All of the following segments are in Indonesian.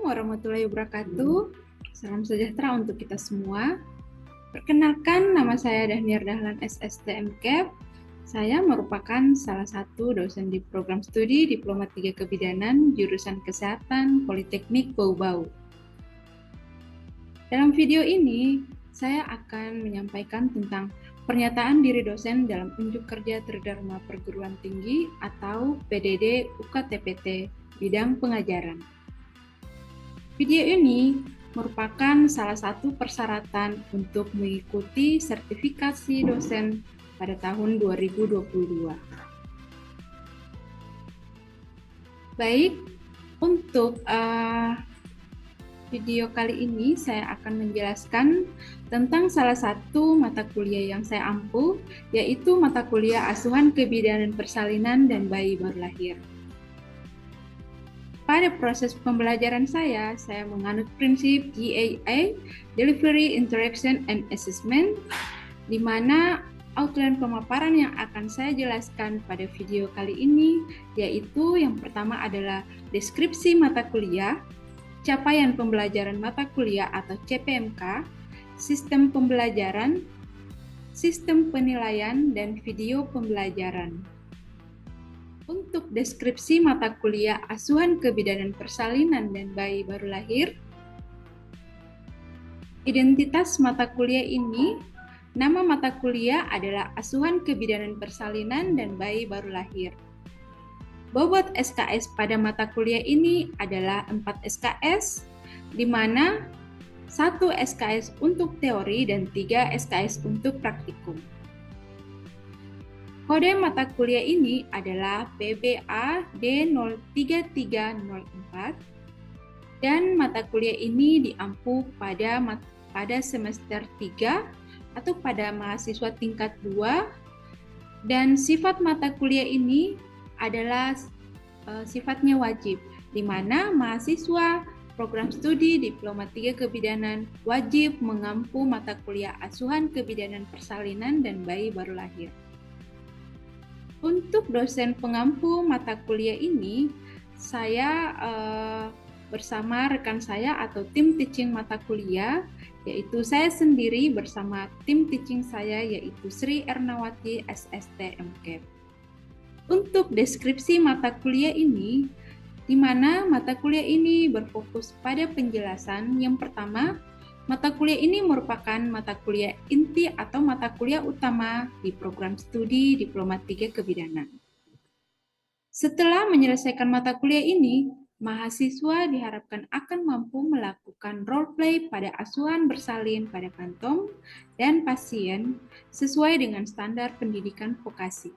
warahmatullahi wabarakatuh. Salam sejahtera untuk kita semua. Perkenalkan, nama saya Dahniar Dahlan SST MKEP. Saya merupakan salah satu dosen di program studi Diploma 3 Kebidanan jurusan Kesehatan Politeknik Bau-Bau. Dalam video ini, saya akan menyampaikan tentang pernyataan diri dosen dalam unjuk kerja Tridharma Perguruan Tinggi atau PDD UKTPT bidang pengajaran. Video ini merupakan salah satu persyaratan untuk mengikuti sertifikasi dosen pada tahun 2022. Baik, untuk video kali ini saya akan menjelaskan tentang salah satu mata kuliah yang saya ampu, yaitu mata kuliah Asuhan Kebidanan Persalinan dan Bayi Baru Lahir. Pada proses pembelajaran saya menganut prinsip GAA, Delivery, Interaction, and Assessment, di mana outline pemaparan yang akan saya jelaskan pada video kali ini, yaitu yang pertama adalah deskripsi mata kuliah, capaian pembelajaran mata kuliah atau CPMK, sistem pembelajaran, sistem penilaian, dan video pembelajaran. Untuk deskripsi mata kuliah Asuhan Kebidanan Persalinan dan Bayi Baru Lahir, identitas mata kuliah ini, nama mata kuliah adalah Asuhan Kebidanan Persalinan dan Bayi Baru Lahir. Bobot SKS pada mata kuliah ini adalah 4 SKS, di mana 1 SKS untuk teori dan 3 SKS untuk praktikum. Kode mata kuliah ini adalah PBA D03304 dan mata kuliah ini diampu pada semester 3 atau pada mahasiswa tingkat 2, dan sifat mata kuliah ini adalah sifatnya wajib, di mana mahasiswa program studi Diploma 3 Kebidanan wajib mengampu mata kuliah Asuhan Kebidanan Persalinan dan Bayi Baru Lahir. Untuk dosen pengampu mata kuliah ini, saya bersama rekan saya atau tim teaching mata kuliah, yaitu saya sendiri bersama tim teaching saya, yaitu Sri Ernawati SST MKEP. Untuk deskripsi mata kuliah ini, di mana mata kuliah ini berfokus pada penjelasan. Yang pertama, mata kuliah ini merupakan mata kuliah inti atau mata kuliah utama di program studi Diploma 3 Kebidanan. Setelah menyelesaikan mata kuliah ini, mahasiswa diharapkan akan mampu melakukan role play pada asuhan bersalin pada kantom dan pasien sesuai dengan standar pendidikan vokasi,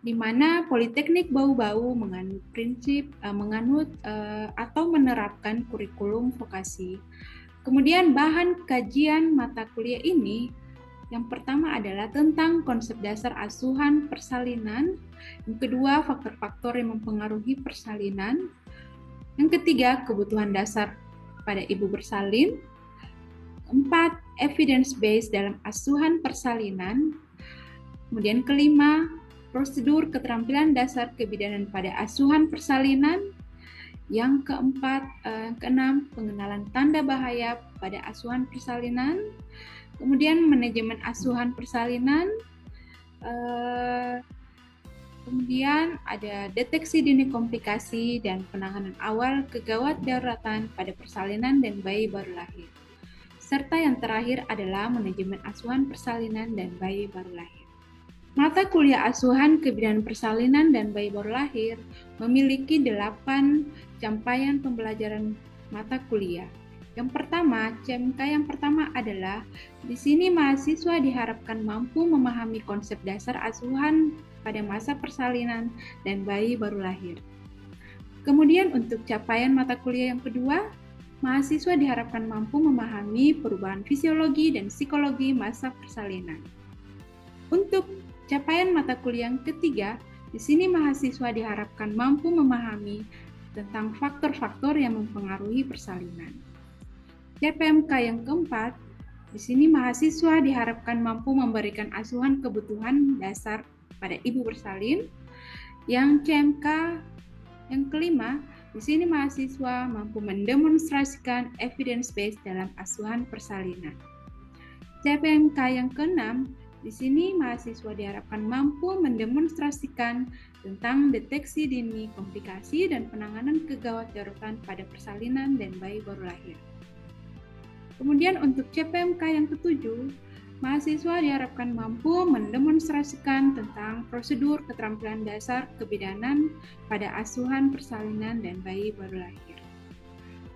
di mana Politeknik Bau-Bau menganut atau menerapkan kurikulum vokasi. Kemudian bahan kajian mata kuliah ini, yang pertama adalah tentang konsep dasar asuhan persalinan, yang kedua faktor-faktor yang mempengaruhi persalinan, yang ketiga kebutuhan dasar pada ibu bersalin, keempat evidence based dalam asuhan persalinan, kemudian kelima prosedur keterampilan dasar kebidanan pada asuhan persalinan, yang keenam pengenalan tanda bahaya pada asuhan persalinan, kemudian manajemen asuhan persalinan, kemudian ada deteksi dini komplikasi dan penanganan awal kegawat daruratan pada persalinan dan bayi baru lahir, serta yang terakhir adalah manajemen asuhan persalinan dan bayi baru lahir. Mata kuliah Asuhan Kebidanan Persalinan dan Bayi Baru Lahir memiliki 8 capaian pembelajaran mata kuliah. Yang pertama, CMK yang pertama adalah di sini mahasiswa diharapkan mampu memahami konsep dasar asuhan pada masa persalinan dan bayi baru lahir. Kemudian untuk capaian mata kuliah yang kedua, mahasiswa diharapkan mampu memahami perubahan fisiologi dan psikologi masa persalinan. Untuk capaian mata kuliah yang ketiga, di sini mahasiswa diharapkan mampu memahami tentang faktor-faktor yang mempengaruhi persalinan. CPMK yang keempat, di sini mahasiswa diharapkan mampu memberikan asuhan kebutuhan dasar pada ibu bersalin. Yang CMK Yang kelima, di sini mahasiswa mampu mendemonstrasikan evidence base dalam asuhan persalinan. CPMK yang keenam, di sini mahasiswa diharapkan mampu mendemonstrasikan tentang deteksi dini komplikasi dan penanganan kegawat daruratan pada persalinan dan bayi baru lahir. Kemudian untuk CPMK yang ketujuh, mahasiswa diharapkan mampu mendemonstrasikan tentang prosedur keterampilan dasar kebidanan pada asuhan persalinan dan bayi baru lahir.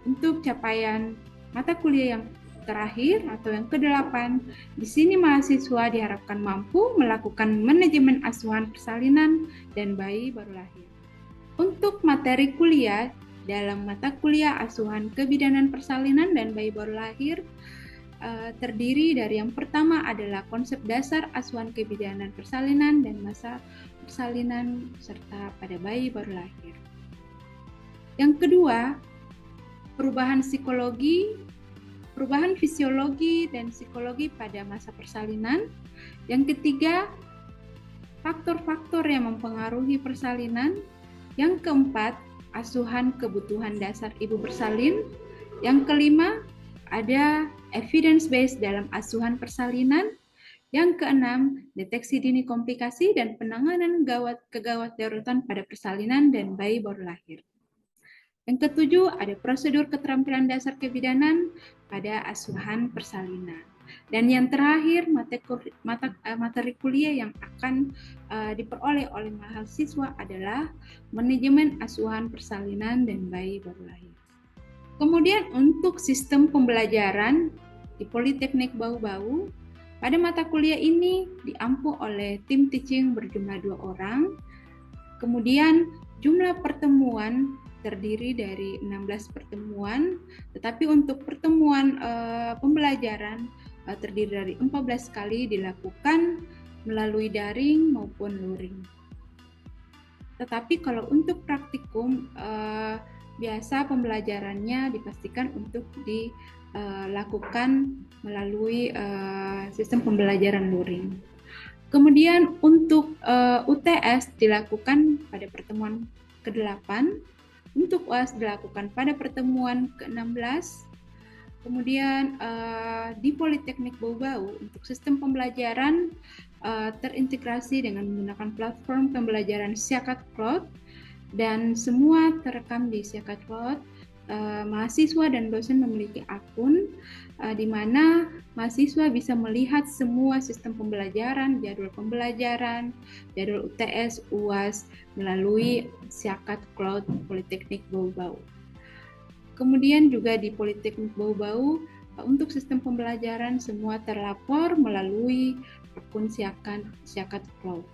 Untuk capaian mata kuliah yang terakhir atau yang ke-8, di sini mahasiswa diharapkan mampu melakukan manajemen asuhan persalinan dan bayi baru lahir. Untuk materi kuliah dalam mata kuliah asuhan kebidanan persalinan dan bayi baru lahir terdiri dari yang pertama adalah konsep dasar asuhan kebidanan persalinan dan masa persalinan serta pada bayi baru lahir. Yang kedua, perubahan fisiologi dan psikologi pada masa persalinan. Yang ketiga, faktor-faktor yang mempengaruhi persalinan. Yang keempat, asuhan kebutuhan dasar ibu bersalin. Yang kelima, ada evidence base dalam asuhan persalinan. Yang keenam, deteksi dini komplikasi dan penanganan kegawat daruratan pada persalinan dan bayi baru lahir. Yang ketujuh, ada prosedur keterampilan dasar kebidanan pada asuhan persalinan. Dan yang terakhir, materi kuliah yang akan diperoleh oleh mahasiswa adalah manajemen asuhan persalinan dan bayi baru lahir. Kemudian untuk sistem pembelajaran di Politeknik Bau-Bau, pada mata kuliah ini diampu oleh tim teaching berjumlah 2 orang. Kemudian jumlah pertemuan terdiri dari 16 pertemuan, tetapi untuk pertemuan pembelajaran terdiri dari 14 kali dilakukan melalui daring maupun luring. Tetapi kalau untuk praktikum, biasa pembelajarannya dipastikan untuk dilakukan melalui sistem pembelajaran luring. Kemudian untuk UTS dilakukan pada pertemuan ke-8, untuk UAS dilakukan pada pertemuan ke-16. Kemudian di Politeknik Bau-Bau untuk sistem pembelajaran terintegrasi dengan menggunakan platform pembelajaran Siakat Cloud dan semua terekam di Siakat Cloud. Mahasiswa dan dosen memiliki akun di mana mahasiswa bisa melihat semua sistem pembelajaran, jadwal pembelajaran, jadwal UTS, UAS melalui Siakat Cloud Politeknik Bau-Bau. Kemudian juga di Politeknik Bau-Bau untuk sistem pembelajaran semua terlapor melalui akun Siakat Cloud.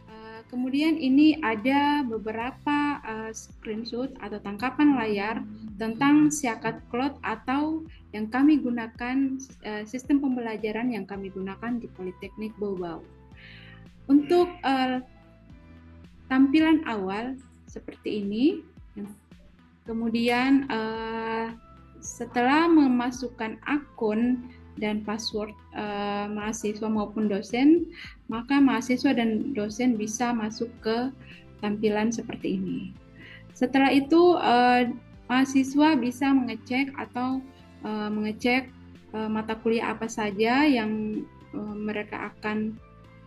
Kemudian ini ada beberapa screenshot atau tangkapan layar tentang Siakat Cloud atau yang kami gunakan, sistem pembelajaran yang kami gunakan di Politeknik Bau-Bau. Untuk tampilan awal seperti ini, kemudian setelah memasukkan akun dan password mahasiswa maupun dosen, maka mahasiswa dan dosen bisa masuk ke tampilan seperti ini. Setelah itu mahasiswa bisa mengecek atau mengecek mata kuliah apa saja yang mereka akan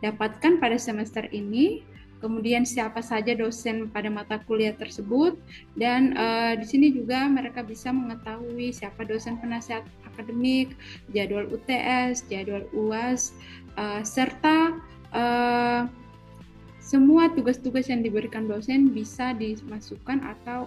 dapatkan pada semester ini, kemudian siapa saja dosen pada mata kuliah tersebut, dan di sini juga mereka bisa mengetahui siapa dosen penasihat akademik, jadwal UTS, jadwal UAS, serta semua tugas-tugas yang diberikan dosen bisa dimasukkan atau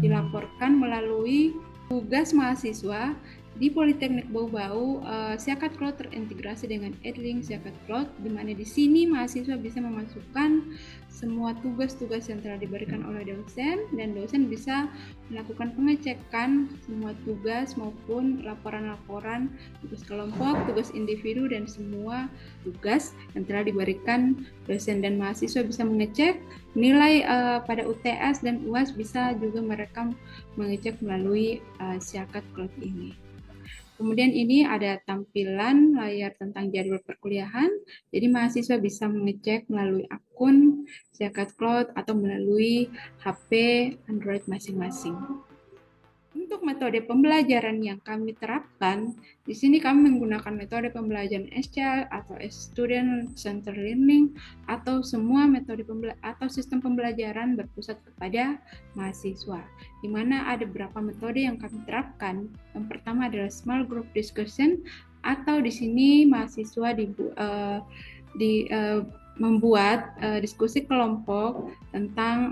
dilaporkan melalui tugas mahasiswa di Politeknik Bau-Bau. Siakat Cloud terintegrasi dengan Edlink Siakat Cloud, di mana di sini mahasiswa bisa memasukkan semua tugas-tugas yang telah diberikan oleh dosen, dan dosen bisa melakukan pengecekan semua tugas maupun laporan-laporan tugas kelompok, tugas individu, dan semua tugas yang telah diberikan dosen, dan mahasiswa bisa mengecek nilai pada UTS dan UAS, bisa juga mereka mengecek melalui Siakat Cloud ini. Kemudian ini ada tampilan layar tentang jadwal perkuliahan. Jadi mahasiswa bisa mengecek melalui akun Zakat Cloud atau melalui HP Android masing-masing. Untuk metode pembelajaran yang kami terapkan, di sini kami menggunakan metode pembelajaran SCL atau Student Center Learning atau semua metode atau sistem pembelajaran berpusat kepada mahasiswa. Di mana ada beberapa metode yang kami terapkan. Yang pertama adalah small group discussion atau di sini mahasiswa membuat diskusi kelompok tentang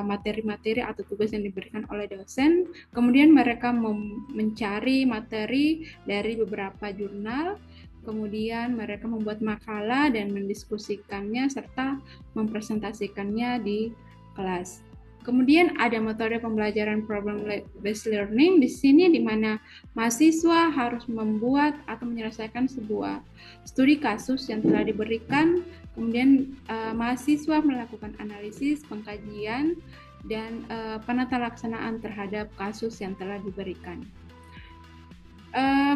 materi-materi atau tugas yang diberikan oleh dosen. Kemudian mereka mencari materi dari beberapa jurnal, kemudian mereka membuat makalah dan mendiskusikannya serta mempresentasikannya di kelas. Kemudian ada metode pembelajaran problem based learning di sini di mana mahasiswa harus membuat atau menyelesaikan sebuah studi kasus yang telah diberikan. Kemudian mahasiswa melakukan analisis, pengkajian, dan penata laksanaan terhadap kasus yang telah diberikan.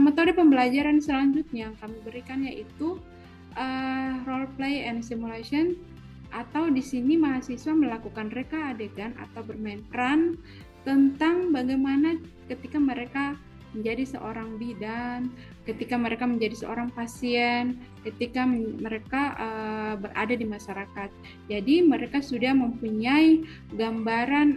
Metode pembelajaran selanjutnya yang kami berikan yaitu role play and simulation, atau di sini mahasiswa melakukan reka adegan atau bermain peran tentang bagaimana ketika mereka menjadi seorang bidan, ketika mereka menjadi seorang pasien, ketika mereka berada di masyarakat. Jadi mereka sudah mempunyai gambaran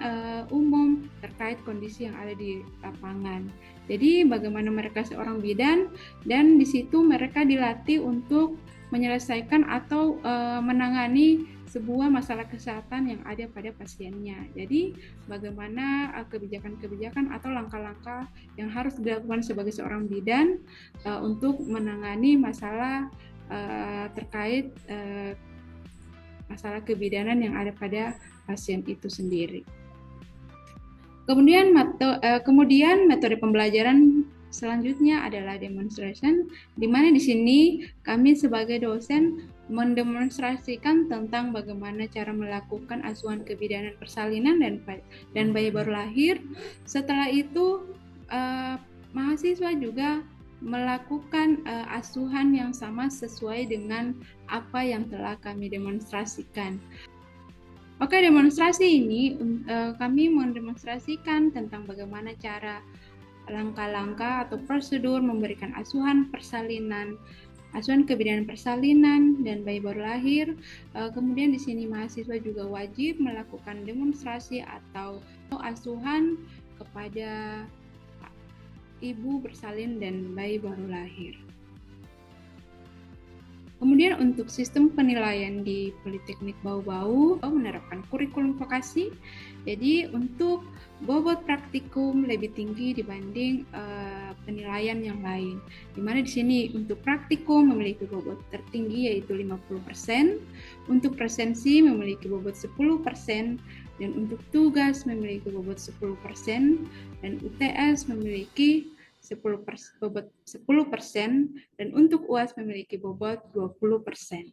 umum terkait kondisi yang ada di lapangan. Jadi bagaimana mereka seorang bidan, dan di situ mereka dilatih untuk menyelesaikan atau menangani sebuah masalah kesehatan yang ada pada pasiennya. Jadi bagaimana kebijakan-kebijakan atau langkah-langkah yang harus dilakukan sebagai seorang bidan untuk menangani masalah terkait masalah kebidanan yang ada pada pasien itu sendiri. Kemudian metode pembelajaran selanjutnya adalah demonstration, di mana di sini kami sebagai dosen mendemonstrasikan tentang bagaimana cara melakukan asuhan kebidanan persalinan dan bayi baru lahir. Setelah itu mahasiswa juga melakukan asuhan yang sama sesuai dengan apa yang telah kami demonstrasikan. Oke, demonstrasi ini kami mendemonstrasikan tentang bagaimana cara langkah-langkah atau prosedur memberikan asuhan persalinan, asuhan kebidanan persalinan dan bayi baru lahir. Kemudian di sini mahasiswa juga wajib melakukan demonstrasi atau asuhan kepada ibu bersalin dan bayi baru lahir. Kemudian untuk sistem penilaian di Politeknik Bau-Bau menerapkan kurikulum vokasi. Jadi untuk bobot praktikum lebih tinggi dibanding penilaian yang lain. Di mana di sini untuk praktikum memiliki bobot tertinggi yaitu 50%, untuk presensi memiliki bobot 10%, dan untuk tugas memiliki bobot 10%, dan UTS memiliki bobot 10%, dan untuk UAS memiliki bobot 20%.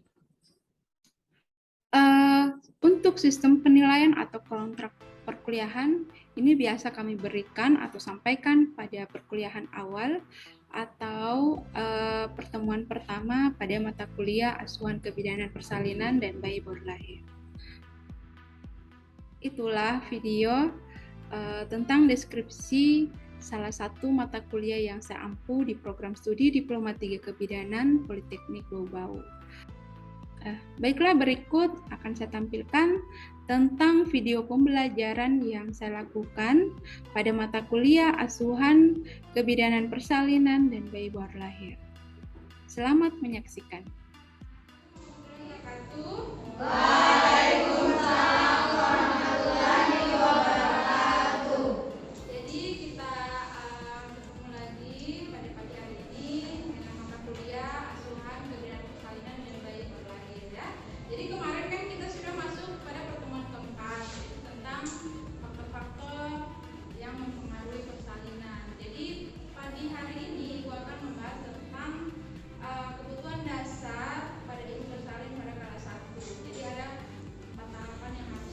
Untuk sistem penilaian atau kontrak perkuliahan, ini biasa kami berikan atau sampaikan pada perkuliahan awal atau pertemuan pertama pada mata kuliah asuhan kebidanan persalinan dan bayi baru lahir. Itulah video tentang deskripsi salah satu mata kuliah yang saya ampu di program studi Diploma 3 Kebidanan Politeknik Bau-Bau. Baiklah, berikut akan saya tampilkan tentang video pembelajaran yang saya lakukan pada mata kuliah asuhan kebidanan persalinan dan bayi baru lahir. Selamat menyaksikan. Waalaikumsalam warahmatullahi wabarakatuh. Jadi kita bertemu lagi pada pagi hari ini dengan mata kuliah asuhan kebidanan persalinan dan bayi baru lahir ya. Jadi kemarin kan kita sudah masuk pada pertemuan keempat tentang faktor-faktor yang mempengaruhi persalinan. Jadi pagi hari ini gua akan membahas tentang kebutuhan dasar pada ibu bersalin pada kelas 1. Jadi ada 4 tahapan yang harus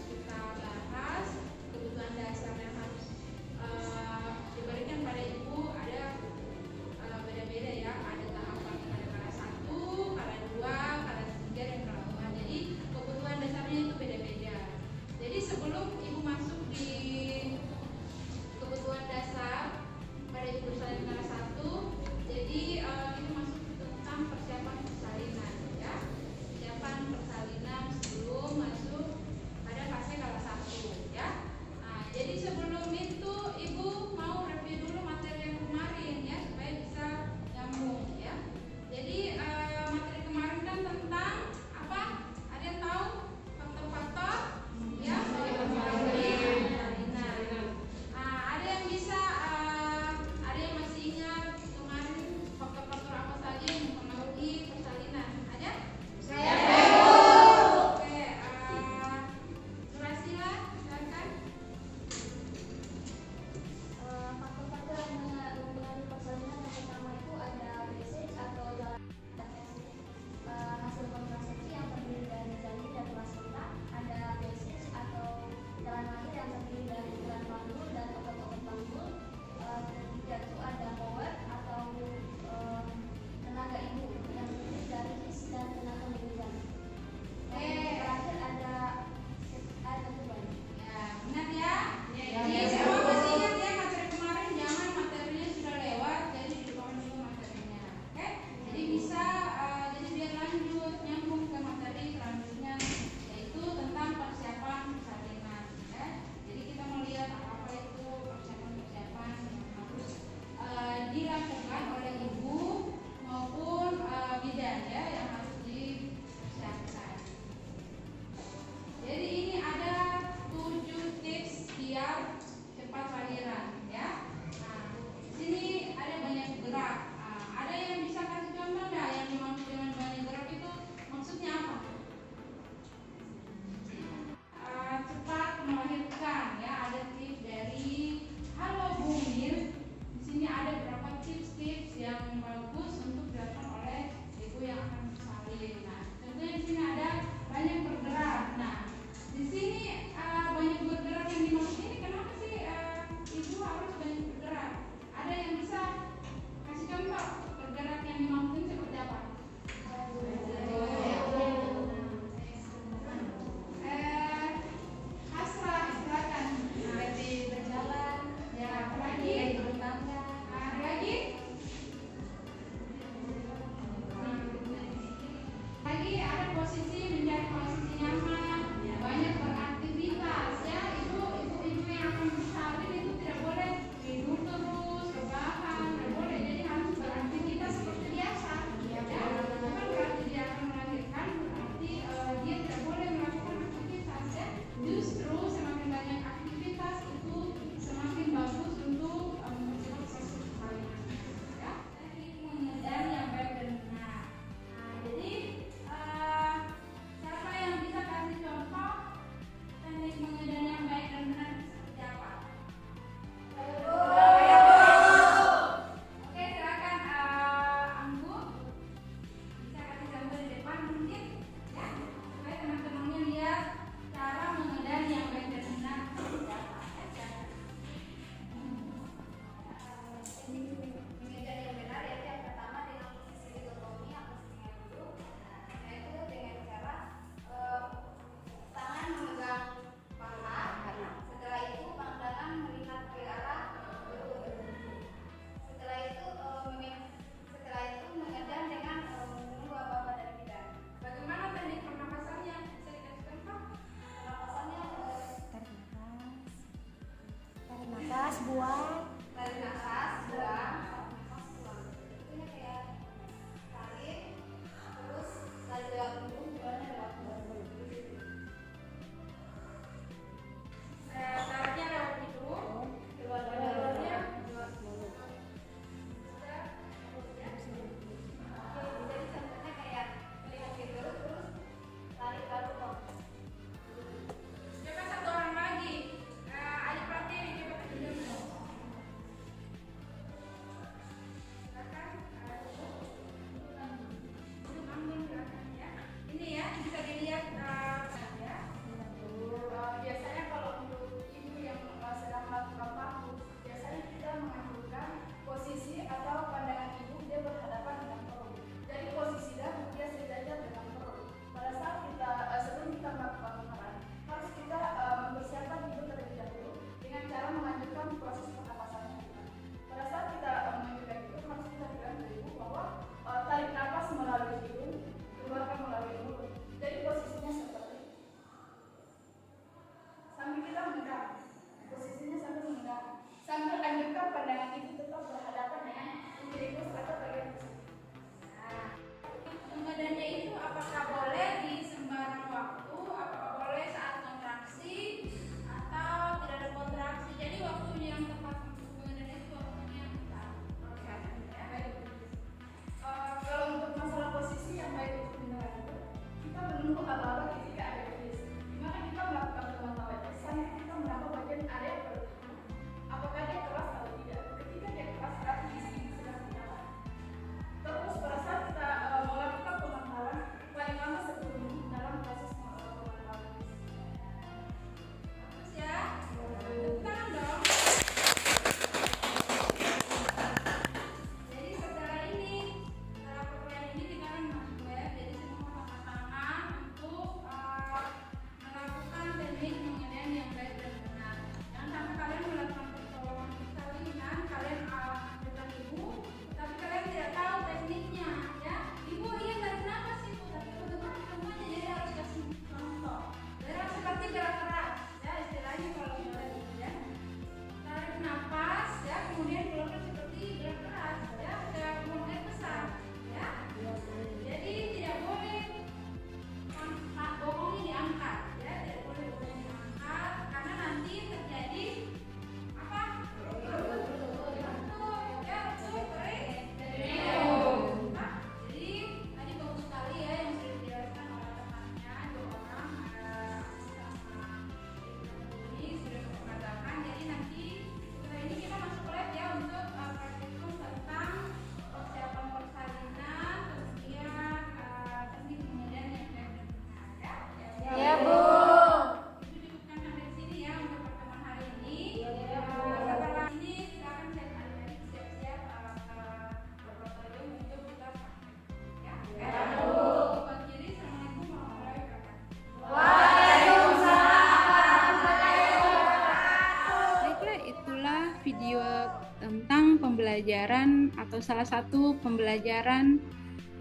tentang pembelajaran atau salah satu pembelajaran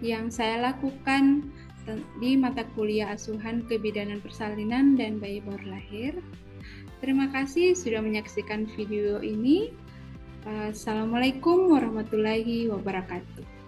yang saya lakukan di mata kuliah asuhan kebidanan persalinan dan bayi baru lahir. Terima kasih sudah menyaksikan video ini. Assalamualaikum warahmatullahi wabarakatuh.